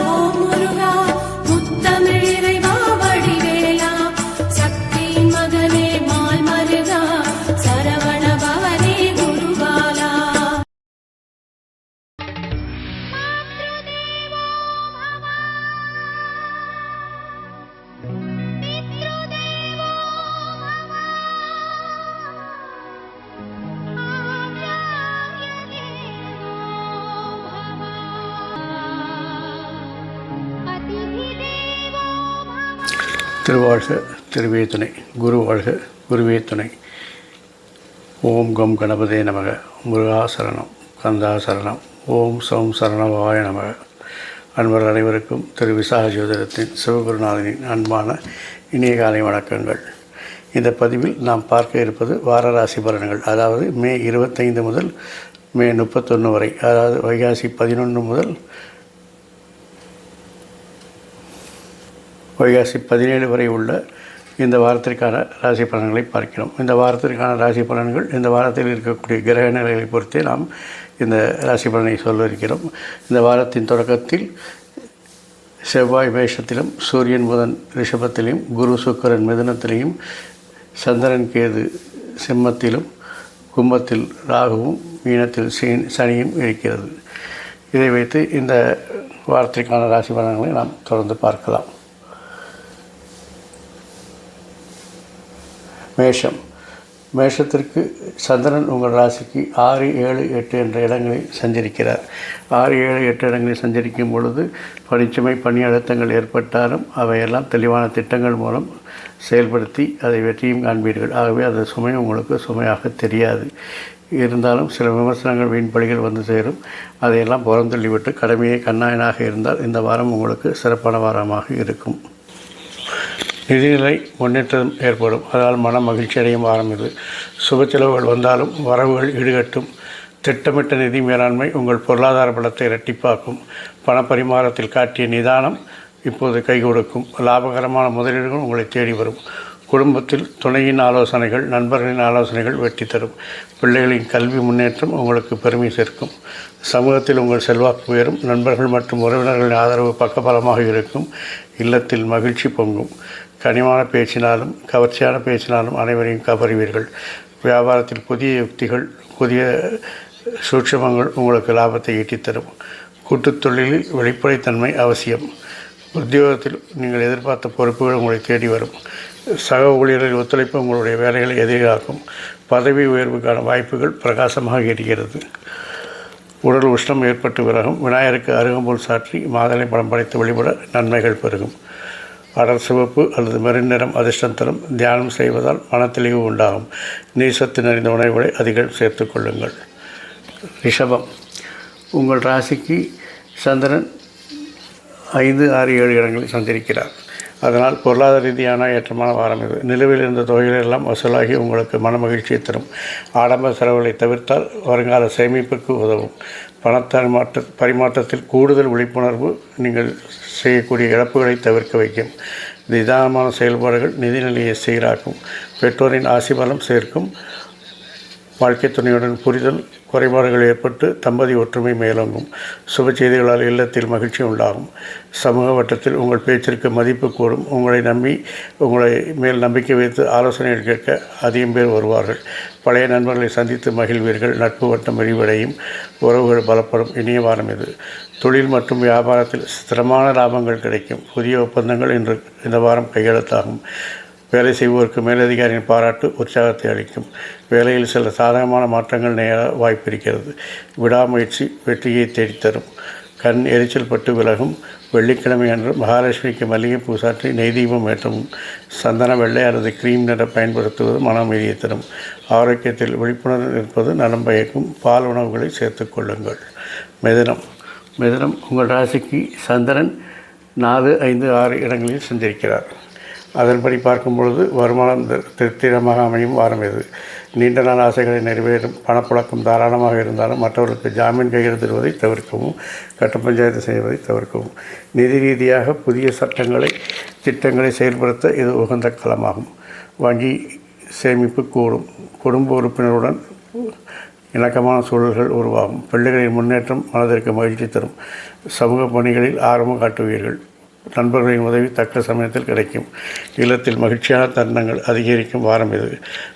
ஓம் முருகா முத்தமிழ் இறைவா வடிவேலா சக்தியின் மகனே மால் மருகா சரவண பவனே குருபாலா. திருவாழ்க திருவே துணை, குரு வாழ்க குருவே துணை. ஓம் கம் கணபதே நமக. முருகா சரணம், கந்தா சரணம், ஓம் சௌம் சரணவாய நமக. அன்பர் அனைவருக்கும் திரு விசாக ஜோதிடத்தின் சிவகுருநாதனின் அன்பான இனிய காலை வணக்கங்கள். இந்த பதிவில் நாம் பார்க்க இருப்பது வார ராசி பலன்கள். அதாவது மே 25 முதல் மே 31 வரை, அதாவது வைகாசி 11 முதல் வைகாசி 17 வரை உள்ள இந்த வாரத்திற்கான ராசி பலன்களை பார்க்கிறோம். இந்த வாரத்திற்கான ராசி பலன்கள் இந்த வாரத்தில் இருக்கக்கூடிய கிரக நிலைகளை பொறுத்தே நாம் இந்த ராசி பலனை சொல்ல இருக்கிறோம். இந்த வாரத்தின் தொடக்கத்தில் செவ்வாய் மேஷத்திலும், சூரியன் புதன் ரிஷபத்திலும், குரு சுக்கிரன் மிதுனத்திலையும், சந்திரன் கேது சிம்மத்திலும், கும்பத்தில் ராகுவும், மீனத்தில் சனியும் இருக்கிறது. இதை வைத்து இந்த வாரத்திற்கான ராசி பலன்களை நாம் தொடர்ந்து பார்க்கலாம். மேஷத்திற்கு சந்திரன் உங்கள் ராசிக்கு 6, 7, 8 என்ற இடங்களில் சஞ்சரிக்கிறார். 6, 7, 8 இடங்களில் சஞ்சரிக்கும் பொழுது பணிச்சுமை, பணி அழுத்தங்கள் ஏற்பட்டாலும் அவையெல்லாம் தெளிவான திட்டங்கள் மூலம் செயல்படுத்தி அதை வெற்றியும் காண்பீர்கள். ஆகவே அது சுமை உங்களுக்கு சுமையாக தெரியாது. இருந்தாலும் சில விமர்சனங்கள், வீண்பலிகள் வந்து சேரும். அதையெல்லாம் புறந்தள்ளிவிட்டு கடமையை கண்ணாயனாக இருந்தால் இந்த வாரம் உங்களுக்கு சிறப்பான வாரமாக இருக்கும். நிதிநிலை முன்னேற்றம் ஏற்படும். அதனால் மன மகிழ்ச்சி அடையும் வாரம் இது. சுப செலவுகள் வந்தாலும் வரவுகள் ஈடுகட்டும். திட்டமிட்ட நிதி மேலாண்மை உங்கள் பொருளாதார பலத்தை இரட்டிப்பாக்கும். பணப்பரிமாறத்தில் காட்டிய நிதானம் இப்போது கை கொடுக்கும். லாபகரமான முதலீடுகள் உங்களை தேடி வரும். குடும்பத்தில் துணையின் ஆலோசனைகள், நண்பர்களின் ஆலோசனைகள் வெற்றி தரும். பிள்ளைகளின் கல்வி முன்னேற்றம் உங்களுக்கு பெருமை சேர்க்கும். சமூகத்தில் உங்கள் செல்வாக்கு உயரும். நண்பர்கள் மற்றும் உறவினர்களின் ஆதரவு பக்கபலமாக இருக்கும். இல்லத்தில் மகிழ்ச்சி பொங்கும். கனிவான பேச்சினாலும் கவர்ச்சியான பேச்சினாலும் அனைவரையும் கவருவீர்கள். வியாபாரத்தில் புதிய யுக்திகள், புதிய சூட்சமங்கள் உங்களுக்கு லாபத்தை ஈட்டித்தரும். கூட்டுத் தொழிலில் வெளிப்படைத்தன்மை அவசியம். உத்தியோகத்தில் நீங்கள் எதிர்பார்த்த பொறுப்புகள் உங்களை தேடி வரும். சக ஊழியர்களின் ஒத்துழைப்பு உங்களுடைய வேலைகளை எதிராக்கும். பதவி உயர்வுக்கான வாய்ப்புகள் பிரகாசமாக இருக்கிறது. உடல் உஷ்ணம் ஏற்பட்டு விலகும். விநாயகருக்கு அருகம்புல் சாற்றி மாதளை படம் படைத்து வழிபட நன்மைகள் பெருகும். அடர் சிவப்பு அல்லது மெருண் நிறம் அதிர்ஷ்டம் தரும். தியானம் செய்வதால் மனத்தெளிவு உண்டாகும். நீசத்து நிறைந்த உணவுகளை அதிகம் சேர்த்து கொள்ளுங்கள். ரிஷபம், உங்கள் ராசிக்கு சந்திரன் 5, 6, 7 இடங்களில் சஞ்சரிக்கிறார். அதனால் பொருளாதார ரீதியான ஏற்றமான வாரம் இது. நிலுவையில் இருந்த தொகைகளெல்லாம் வசூலாகி உங்களுக்கு மன மகிழ்ச்சியை தரும். ஆடம்பர செலவுகளை தவிர்த்தால் வருங்கால சேமிப்புக்கு உதவும். பரிமாற்றத்தில் கூடுதல் விழிப்புணர்வு நீங்கள் செய்யக்கூடிய இழப்புகளை தவிர்க்க வைக்கும். நிதானமான செயல்பாடுகள் நிதிநிலையை சீராக்கும். பெற்றோரின் ஆசிபலம் சேர்க்கும். வாழ்க்கை துணையுடன் புரிதல் குறைபாடுகள் ஏற்பட்டு தம்பதி ஒற்றுமை மேலோங்கும். சுப செய்திகளால் இல்லத்தில் மகிழ்ச்சி உண்டாகும். சமூக வட்டத்தில் உங்கள் பேச்சிற்கு மதிப்பு கூடும். உங்களை மேல் நம்பிக்கை வைத்து ஆலோசனைகள் கேட்க அதிகம் பேர் வருவார்கள். பழைய நண்பர்களை சந்தித்து மகிழ்வீர்கள். நட்பு வட்டம் விரிவடையும். உறவுகள் பலப்படும். இனிய வாரம் இது. தொழில் மற்றும் வியாபாரத்தில் ஸ்திரமான லாபங்கள் கிடைக்கும். புதிய ஒப்பந்தங்கள் இன்று இந்த வாரம் கையெழுத்தாகும். வேலை செய்வோருக்கு மேலதிகாரியின் பாராட்டு உற்சாகத்தை அளிக்கும். வேலையில் சில சாதகமான மாற்றங்கள் நேர வாய்ப்பு இருக்கிறது. விடாமுயற்சி வெற்றியை தேடித்தரும். கண் எரிச்சல் பட்டு விலகும். வெள்ளிக்கிழமை அன்று மகாலட்சுமிக்கு மல்லிகைப்பூ சாற்றி நெய் தீபம் ஏற்றவும். சந்தன வெள்ளை அல்லது கிரீம் நிறம் பயன்படுத்துவது மன அமைதியை தரும். ஆரோக்கியத்தில் விழிப்புணர்வு இருப்பது நலம் பயக்கும். பால் உணவுகளை சேர்த்து கொள்ளுங்கள். மிதுனம், உங்கள் ராசிக்கு சந்திரன் 4, 5, 6 இடங்களில் சஞ்சரிக்கிறார். அதன்படி பார்க்கும் பொழுது வருமானம் திருப்திகரமாக அமையும் வாரம் இது. நீண்ட நாள் ஆசைகளை நிறைவேறும். பணப்புழக்கம் தாராளமாக இருந்தாலும் மற்றவர்களுக்கு ஜாமீன் கையெழுத்திடுவதை தவிர்க்கவும். கட்ட பஞ்சாயத்து செய்வதை தவிர்க்கவும். நிதி ரீதியாக புதிய திட்டங்களை செயல்படுத்த இது உகந்த காலமாகும். வங்கி சேமிப்பு கூடும். குடும்ப உறுப்பினருடன் இணக்கமான சூழல்கள் உருவாகும். பிள்ளைகளின் முன்னேற்றம் மனதிற்கு மகிழ்ச்சி தரும். சமூக பணிகளில் ஆர்வம் காட்டுவீர்கள். நண்பர்களின் உதவி தக்க சமயத்தில் கிடைக்கும். இல்லத்தில் மகிழ்ச்சியான தருணங்கள் அதிகரிக்கும் வாரம் இது.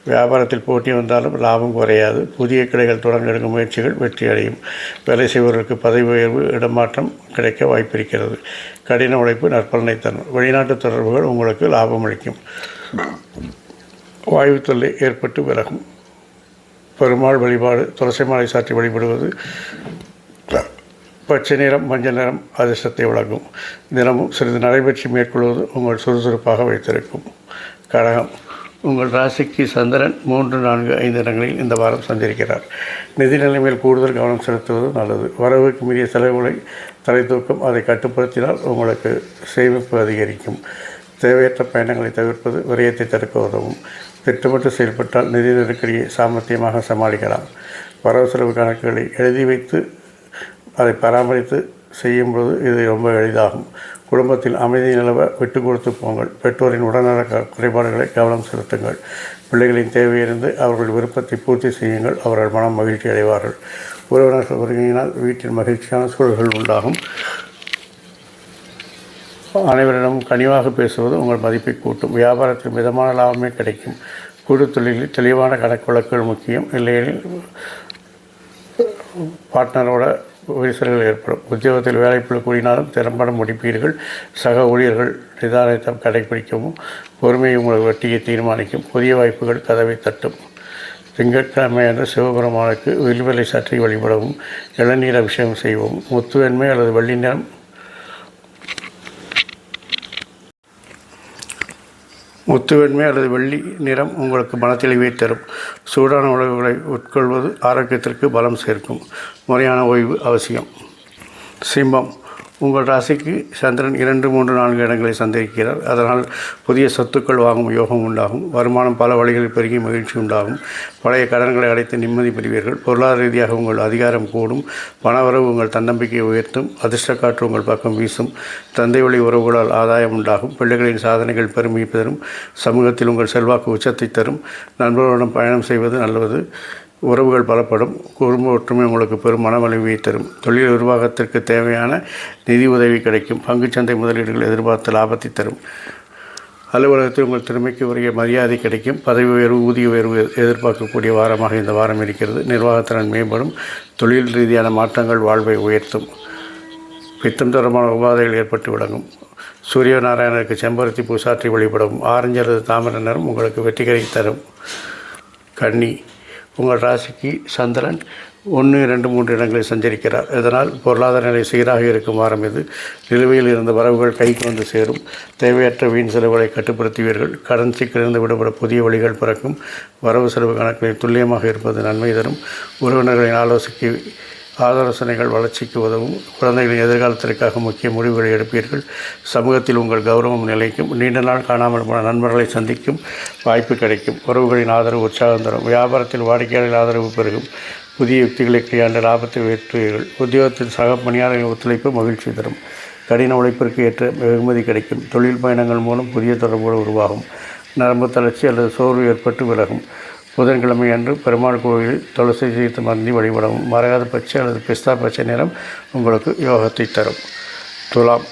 வியாபாரத்தில் போட்டி வந்தாலும் லாபம் குறையாது. புதிய கிளைகள் தொடங்க எடுக்கும் முயற்சிகள் வெற்றி அடையும். வேலை செய்பவர்களுக்கு பதவி உயர்வு, இடமாற்றம் கிடைக்க வாய்ப்பிருக்கிறது. கடின உழைப்பு நற்பலனை தரும். வெளிநாட்டு தொடர்புகள் உங்களுக்கு லாபம் அளிக்கும். வாயு தொல்லை ஏற்பட்டு விலகும். பெருமாள் வழிபாடு, துளசி மாலை சாற்றி வழிபடுவது, பச்சை நிறம், மஞ்சள் நிறம் அதிர்ஷ்டத்தை வழங்கும். தினமும் சிறிது நடைபெற்று மேற்கொள்வது உங்கள் சுறுசுறுப்பாக வைத்திருக்கும். கடகம், உங்கள் ராசிக்கு சந்திரன் 3, 4, 5 இடங்களில் இந்த வாரம் சஞ்சரிக்கிறார். நிதி நிலைமையில் கூடுதல் கவனம் செலுத்துவது நல்லது. வரவுக்கு மீறிய செலவுகளை தலை தூக்கும். அதை கட்டுப்படுத்தினால் உங்களுக்கு சேமிப்பு அதிகரிக்கும். தேவையற்ற பயணங்களை தவிர்ப்பது விரயத்தை தடுக்க உதவும். திட்டமிட்டு செயல்பட்டால் நிதி நெருக்கடியை சாமர்த்தியமாக சமாளிக்கலாம். வரவு செலவு கணக்குகளை எழுதி வைத்து அதை பராமரித்து செய்யும்போது இது ரொம்ப எளிதாகும். குடும்பத்தில் அமைதி நிலவ விட்டு கொடுத்து போங்கள். பெற்றோரின் உடல்நல குறைபாடுகளை கவனம் செலுத்துங்கள். பிள்ளைகளின் தேவையிருந்து அவர்கள் விருப்பத்தை பூர்த்தி செய்யுங்கள். அவர்கள் மனம் மகிழ்ச்சி அடைவார்கள். உறவினர்கள் வருகையினால் வீட்டில் மகிழ்ச்சியான சூழல்கள் உண்டாகும். அனைவரிடமும் கனிவாக பேசுவது உங்கள் மதிப்பை கூட்டும். வியாபாரத்தில் மிதமான லாபமே கிடைக்கும். கூட்டு தொழிலில் தெளிவான கணக்கு வழக்குகள் முக்கியம். இல்லையெனில் பார்ட்னரோட விரிசல்கள் ஏற்படும். உத்தியோகத்தில் வேலைப்புழு கூடினாலும் திறம்பட முடிப்பீர்கள். சக ஊழியர்கள் நிதானத்தை கடைபிடிக்கவும் பொறுமையை உங்கள் வெற்றியை தீர்மானிக்கும். புதிய வாய்ப்புகள் கதவை தட்டும். திங்கட்கிழமை அன்று சிவபெருமானுக்கு வில்வலை சாற்றி வழிபடவும் இளநீர் அபிஷேகம் செய்வோம். முத்துவெண்மை அல்லது வெள்ளி நிறம் முத்துவெண்மை அல்லது வெள்ளி நிறம் உங்களுக்கு மனத்தெளிவை தரும். சூடான உணவுகளை உட்கொள்வது ஆரோக்கியத்திற்கு பலம் சேர்க்கும். முறையான ஓய்வு அவசியம். சிம்மம், உங்கள் ராசிக்கு சந்திரன் 2, 3, 4 இடங்களை சந்திக்கிறார். அதனால் புதிய சொத்துக்கள் வாங்கும் யோகம் உண்டாகும். வருமானம் பல வழிகளில் பெருகி மகிழ்ச்சி உண்டாகும். பழைய கடன்களை அடைத்து நிம்மதி பெறுவீர்கள். பொருளாதார ரீதியாக உங்கள் அதிகாரம் கூடும். பணவரவு உங்கள் தன்னம்பிக்கையை உயர்த்தும். அதிர்ஷ்ட காற்று உங்கள் பக்கம் வீசும். தந்தை வழி உறவுகளால் ஆதாயம் உண்டாகும். பிள்ளைகளின் சாதனைகள் பெருமை தரும். சமூகத்தில் உங்கள் செல்வாக்கு உச்சத்தை தரும். நண்பர்களுடன் பயணம் செய்வது நல்லது. உறவுகள் பலப்படும். குடும்ப ஒற்றுமை உங்களுக்கு பெரும் மனவலிமையை தரும். தொழில் நிர்வாகத்திற்கு தேவையான நிதி உதவி கிடைக்கும். பங்குச்சந்தை முதலீடுகள் எதிர்பார்த்த லாபத்தை தரும். அலுவலகத்தில் உங்கள் திறமைக்கு உரிய மரியாதை கிடைக்கும். பதவி உயர்வு, ஊதிய உயர்வு எதிர்பார்க்கக்கூடிய வாரமாக இந்த வாரம் இருக்கிறது. நிர்வாகத்திறன் மேம்படும். தொழில் ரீதியான மாற்றங்கள் வாழ்வை உயர்த்தும். பித்தம் தொடர்பான உபாதைகள் ஏற்பட்டு விளங்கும். சூரிய நாராயணருக்கு செம்பருத்தி பூ சாற்றி வழிபடவும். ஆரஞ்சு அல்லது தாமரை நிறம் உங்களுக்கு வெற்றிகளை தரும். கன்னி, உங்கள் ராசிக்கு சந்திரன் 1, 2, 3 இடங்களில் சஞ்சரிக்கிறார். இதனால் பொருளாதார நிலை சீராக இருக்கும் வாரம் இது. நிலுவையில் இருந்த வரவுகள் கைக்கு வந்து சேரும். தேவையற்ற வீண் செலவுகளை கட்டுப்படுத்துவீர்கள். கடன் சிக்கலிருந்து விடுபட புதிய வழிகள் பிறக்கும். வரவு செலவு கணக்குகளில் துல்லியமாக இருப்பது நன்மை தரும். உறவினர்களின் ஆலோசனைகள் வளர்ச்சிக்கு உதவும். குழந்தைகளின் எதிர்காலத்திற்காக முக்கிய முடிவுகளை எடுப்பீர்கள். சமூகத்தில் உங்கள் கௌரவம் நிலைக்கும். நீண்ட நாள் காணாமல் போன நண்பர்களை சந்திக்கும் வாய்ப்பு கிடைக்கும். உறவுகளின் ஆதரவு உற்சாகம் தரும். வியாபாரத்தில் வாடிக்கையாளர்கள் ஆதரவு பெருகும். புதிய யுக்திகளை கையாண்டு லாபத்தை உயர்த்துவீர்கள். உத்தியோகத்தில் சக பணியாளர்களின் ஒத்துழைப்பு மகிழ்ச்சி தரும். கடின உழைப்பிற்கு ஏற்ற வெகுமதி கிடைக்கும். தொழில் பயணங்கள் மூலம் புதிய தொடர்புகள் உருவாகும். நரம்பு தளர்ச்சி அல்லது சோர்வு ஏற்பட்டு விலகும். புதன்கிழமை அன்று பெருமாள் கோவிலில் துளசி தீர்த்து மந்தி வழிபடவும். மரகத பச்சை அல்லது பிஸ்தா பச்சை நிறம் உங்களுக்கு யோகத்தை தரும். துலாம்,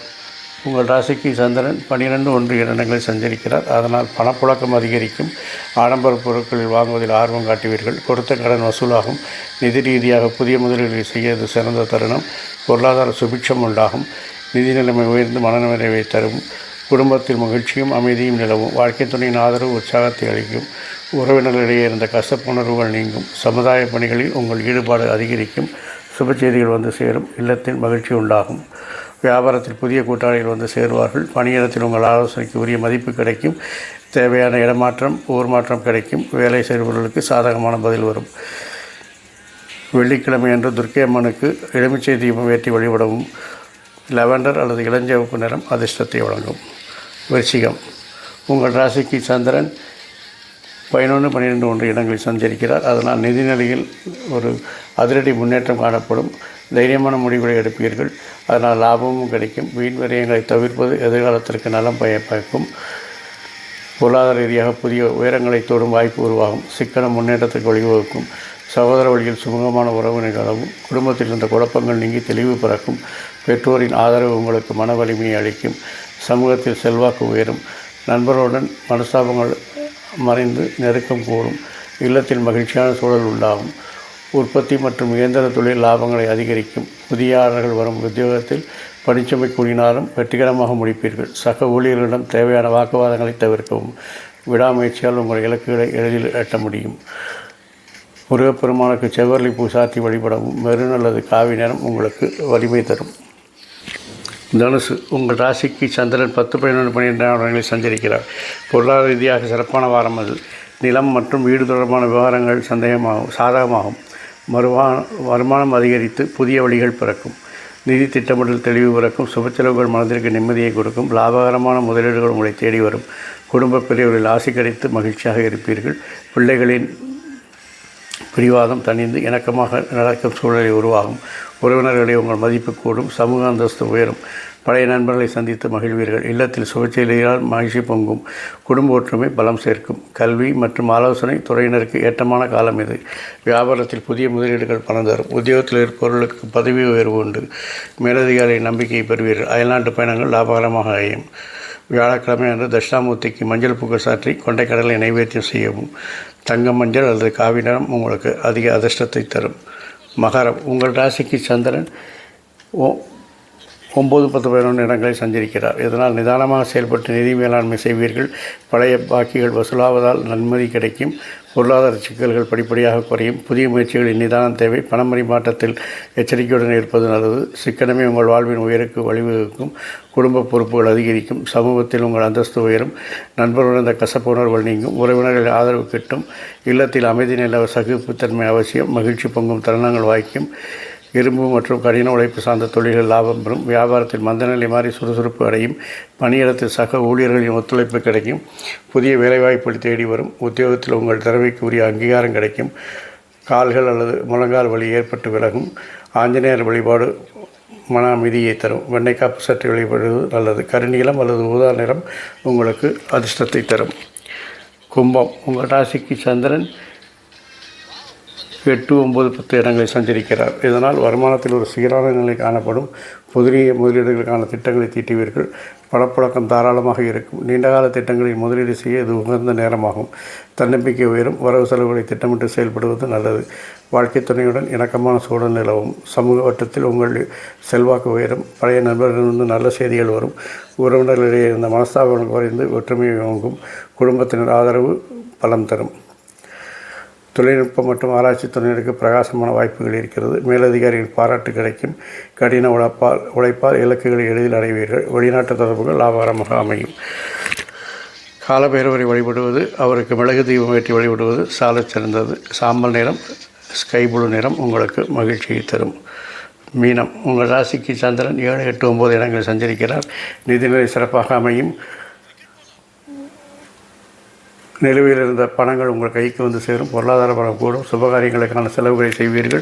உங்கள் ராசிக்கு சந்திரன் 12, 1 இடங்களில் சஞ்சரிக்கிறார். அதனால் பணப்புழக்கம் அதிகரிக்கும். ஆடம்பர பொருட்களில் வாங்குவதில் ஆர்வம் காட்டுவீர்கள். கொடுத்த கடன் வசூலாகும். நிதி ரீதியாக புதிய முதலீடுகளை செய்ய இது சிறந்த தருணம். பொருளாதார சுபிட்சம் உண்டாகும். நிதி நிலைமை உயர்ந்து மனநிறைவை தரும். குடும்பத்தில் மகிழ்ச்சியும் அமைதியும் நிலவும். வாழ்க்கை துணையின் ஆதரவு உற்சாகத்தை அளிக்கும். உறவினர்களிடையே இருந்த கசப்புணர்வுகள் நீங்கும். சமுதாய பணிகளில் உங்கள் ஈடுபாடு அதிகரிக்கும். சுப செய்திகள் வந்து சேரும். இல்லத்தில் மகிழ்ச்சி உண்டாகும். வியாபாரத்தில் புதிய கூட்டாளிகள் வந்து சேருவார்கள். பணியிடத்தில் உங்கள் ஆலோசனைக்கு உரிய மதிப்பு கிடைக்கும். தேவையான இடமாற்றம், ஊர் மாற்றம் கிடைக்கும். வேலை செய்பவர்களுக்கு சாதகமான பதில் வரும். வெள்ளிக்கிழமை அன்று துர்க்கை அம்மனுக்கு எலுமிச்சை தீபம் ஏற்றி வழிபடவும். லெவண்டர் அல்லது இளஞ்சிவப்பு நிறம் அதிர்ஷ்டத்தை வழங்கும். விருச்சிகம், உங்கள் ராசிக்கு சந்திரன் 11, 12, 1 இடங்களில் சஞ்சரிக்கிறார். அதனால் நிதி நிலையில் ஒரு அதிரடி முன்னேற்றம் காணப்படும். தைரியமான முடிவுகளை எடுப்பீர்கள். அதனால் லாபமும் கிடைக்கும். வீண் விரயங்களை தவிர்ப்பது எதிர்காலத்திற்கு நலம் பயக்கும். பொருளாதார ரீதியாக புதிய உயரங்களை தொடும் வாய்ப்பு உருவாகும். சிக்கன முன்னேற்றத்துக்கு வழிவகுக்கும். சகோதர வழியில் சுமூகமான உறவு நிகழவும், குடும்பத்தில் இருந்த குழப்பங்கள் நீங்கி தெளிவு பிறக்கும். பெற்றோரின் ஆதரவு உங்களுக்கு மன வலிமையை அளிக்கும். சமூகத்தில் செல்வாக்கு உயரும். நண்பர்களுடன் மனஸ்தாபங்கள் மறைந்து நெருக்கம் கூடும். இல்லத்தில் மகிழ்ச்சியான சூழல் உண்டாகும். உற்பத்தி மற்றும் இயந்திர தொழில் லாபங்களை அதிகரிக்கும். புதிய ஆர்டர்கள் வரும். உத்தியோகத்தில் பணிச்சுமை கூடினாலும் வெற்றிகரமாக முடிப்பீர்கள். சக ஊழியர்களிடம் தேவையான வாக்குவாதங்களை தவிர்க்கவும். விடாமுயற்சியால் உங்கள் இலக்குகளை எளிதில் எட்ட முடியும். முருகப்பெருமானுக்கு செவ்வரளி பூ சாத்தி வழிபடவும். மெருன் அல்லது காவி நிறம் உங்களுக்கு வலிமை தரும். தனுசு, உங்கள் ராசிக்கு சந்திரன் 10, 11, 12 இடங்களில் சஞ்சரிக்கிறார். பொருளாதார ரீதியாக சிறப்பான வாரம் அது. நிலம் மற்றும் வீடு தொடர்பான விவகாரங்கள் சாதகமாகும். வருமானம் அதிகரித்து புதிய வழிகள் பிறக்கும். நிதி திட்டமிடல் தெளிவு பிறக்கும். சுபச்செலவுகள் மனதிற்கு நிம்மதியை கொடுக்கும். லாபகரமான முதலீடுகள் உங்களை தேடி வரும். குடும்ப பெரியவர்களில் ஆசை கிடைத்து மகிழ்ச்சியாக இருப்பீர்கள். பிள்ளைகளின் பிடிவாதம் தணிந்து இணக்கமாக நடக்கும் சூழலை உருவாகும். உறவினர்களை உங்கள் மதிப்பு கூடும். சமூக அந்தஸ்து உயரும். பழைய நண்பர்களை சந்தித்து மகிழ்வீர்கள். இல்லத்தில் சுபச்செய்திகளால் மகிழ்ச்சி பொங்கும். குடும்ப ஒற்றுமை பலம் சேர்க்கும். கல்வி மற்றும் ஆலோசனை துறையினருக்கு ஏற்றமான காலம் இது. வியாபாரத்தில் புதிய முதலீடுகள் பணம் தரும். உத்தியோகத்தில் இருப்பவர்களுக்கு பதவி உயர்வு உண்டு. மேலதிகாரியின் நம்பிக்கையை பெறுவீர்கள். அயல்நாட்டு பயணங்கள் லாபகரமாக அமையும். வியாழக்கிழமை அன்று தட்சிணாமூர்த்திக்கு மஞ்சள் பூக்கள் சாற்றி கொண்டைக்கடலை நைவேத்தியம் செய்யவும். தங்கம், மஞ்சள் அல்லது காவி நிறம் உங்களுக்கு அதிக அதிர்ஷ்டத்தை தரும். மகரம், உங்கள் ராசிக்கு சந்திரன் 9, 10, 11 இடங்களை சஞ்சரிக்கிறார். இதனால் நிதானமாக செயல்பட்டு நிதி மேலாண்மை செய்வீர்கள். பழைய பாக்கிகள் வசூலாவதால் நன்மதி கிடைக்கும். பொருளாதார சிக்கல்கள் படிப்படியாக குறையும். புதிய முயற்சிகளின் நிதானம் தேவை. பணப்பரிமாற்றத்தில் எச்சரிக்கையுடன் இருப்பது நல்லது. சிக்கனமே உங்கள் வாழ்வின் உயருக்கு வழிவகுக்கும். குடும்ப பொறுப்புகள் அதிகரிக்கும். சமூகத்தில் உங்கள் அந்தஸ்து உயரும். நண்பர்களுடன் இந்த கசப்பு உணர்வுகள் நீங்கும். உறவினர்கள் ஆதரவு கிட்டும். இல்லத்தில் அமைதி நிலவ சகிப்புத்தன்மை அவசியம். மகிழ்ச்சி பொங்கும் தருணங்கள் வாய்க்கும். இரும்பு மற்றும் கடின உழைப்பு சார்ந்த தொழில்கள் லாபம் பெறும். வியாபாரத்தில் மந்தநிலை மாறி சுறுசுறுப்பு அடையும். பணியிடத்தில் சக ஊழியர்களின் ஒத்துழைப்பு கிடைக்கும். புதிய வேலைவாய்ப்புகள் தேடி வரும். உத்தியோகத்தில் உங்கள் திறமைக்கு உரிய அங்கீகாரம் கிடைக்கும். கால்கள் அல்லது முழங்கால் வலி ஏற்பட்டு விலகும். ஆஞ்சநேயர் வழிபாடு மன அமைதியை தரும். வெண்ணெய் காப்பு சற்று வழிபடுவது நல்லது. கருநீலம் அல்லது ஊதா நிறம் உங்களுக்கு அதிர்ஷ்டத்தை தரும். கும்பம், உங்கள் ராசிக்கு சந்திரன் 8, 9, 10 இடங்களில் சஞ்சரிக்கிறார். இதனால் வருமானத்தில் ஒரு சீரான நிலை காணப்படும். புதிய முதலீடுகளுக்கான திட்டங்களை தீட்டுவீர்கள். பணப்புழக்கம் தாராளமாக இருக்கும். நீண்டகால திட்டங்களில் முதலீடு செய்ய இது உகந்த நேரமாகும். தன்னம்பிக்கை உயரும். வரவு செலவுகளை திட்டமிட்டு செயல்படுவது நல்லது. வாழ்க்கை துணையுடன் இணக்கமான சூழல் நிலவும். சமூக வட்டத்தில் உங்கள் செல்வாக்கு உயரும். பழைய நண்பர்களிலிருந்து நல்ல செய்திகள் வரும். உறவினர்களிடையே இருந்த மனஸ்தாபங்கள் குறைந்து ஒற்றுமையை வாங்கும். குடும்பத்தினர் ஆதரவு பலம் தரும். தொழில்நுட்பம் மற்றும் ஆராய்ச்சி துறையினருக்கு பிரகாசமான வாய்ப்புகள் இருக்கிறது. மேலதிகாரிகள் பாராட்டு கிடைக்கும். கடின உழைப்பால் இலக்குகளை எளிதில் அடைவீர்கள். வெளிநாட்டு தொடர்புகள் லாபகரமாக அமையும். காலபைரவரை வழிபடுவது, அவருக்கு மிளகு தீபம் ஏற்றி வழிபடுவது சாலச் சிறந்தது. சாம்பல் நிறம், ஸ்கை ப்ளூ நிறம் உங்களுக்கு மகிழ்ச்சியை தரும். மீனம், உங்கள் ராசிக்கு சந்திரன் 7, 8, 9 இடங்களில் சஞ்சரிக்கிறார். நிதிநிலை சிறப்பாக அமையும். நிலுவையில் இருந்த பணங்கள் உங்கள் கைக்கு வந்து சேரும். பொருளாதார பலம் கூடும். சுபகாரியங்களுக்கான செலவுகளை செய்வீர்கள்.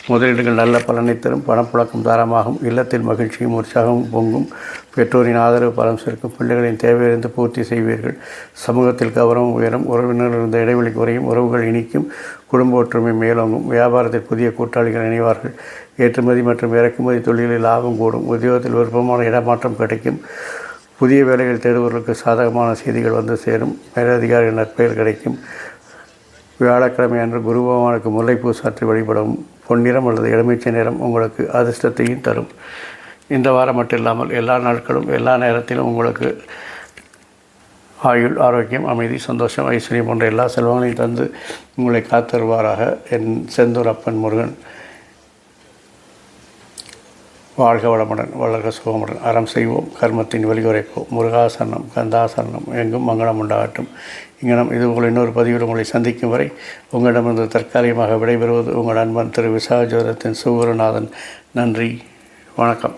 முதலீடுகள் நல்ல பலனை தரும். பணப்புழக்கம் தாரமாகும். இல்லத்தில் மகிழ்ச்சியும் உற்சாகமும் பொங்கும். பெற்றோரின் ஆதரவு பலம் சேர்க்கும். பிள்ளைகளின் தேவையிலிருந்து பூர்த்தி செய்வீர்கள். சமூகத்தில் கௌரவம் உயரும். உறவினர்கள் இருந்த இடைவெளி குறையும். உறவுகள் இனிக்கும். குடும்ப ஒற்றுமை மேலோங்கும். வியாபாரத்தில் புதிய கூட்டாளிகள் இணைவார்கள். ஏற்றுமதி மற்றும் இறக்குமதி தொழிலில் லாபம் கூடும். உத்தியோகத்தில் விருப்பமான இடமாற்றம் கிடைக்கும். புதிய வேலைகள் தேடுபவர்களுக்கு சாதகமான செய்திகள் வந்து சேரும். மேலதிகாரிகள் நற்பெயர் கிடைக்கும். வியாழக்கிழமை அன்று குரு பகவானுக்கு முல்லைப்பூ சாற்றி வழிபடவும். பொன்னிறம் அல்லது எலுமிச்சை நிறம் உங்களுக்கு அதிர்ஷ்டத்தையும் தரும். இந்த வாரம் மட்டும் இல்லாமல் எல்லா நாட்களும் எல்லா நேரத்திலும் உங்களுக்கு ஆயுள், ஆரோக்கியம், அமைதி, சந்தோஷம், ஐஸ்வர்யம் போன்ற எல்லா செல்வங்களையும் தந்து உங்களை காத்தருவாராக. என் செந்தூர் அப்பன் முருகன் வாழ்க வளமுடன், வளர்க சுகமுடன். அறம் செய்வோம், கர்மத்தின் வழிகுறைப்போம். முருகாசரணம், கந்தாசரணம், எங்கும் மங்களம் உண்டாகட்டும். இங்கனம் இது உங்கள் இன்னொரு பதிவில் உங்களை சந்திக்கும் வரை உங்களிடமிருந்து தற்காலிகமாக விடைபெறுவது உங்கள் நண்பன் திரு விசாஜோதத்தின் சுகுருநாதன். நன்றி, வணக்கம்.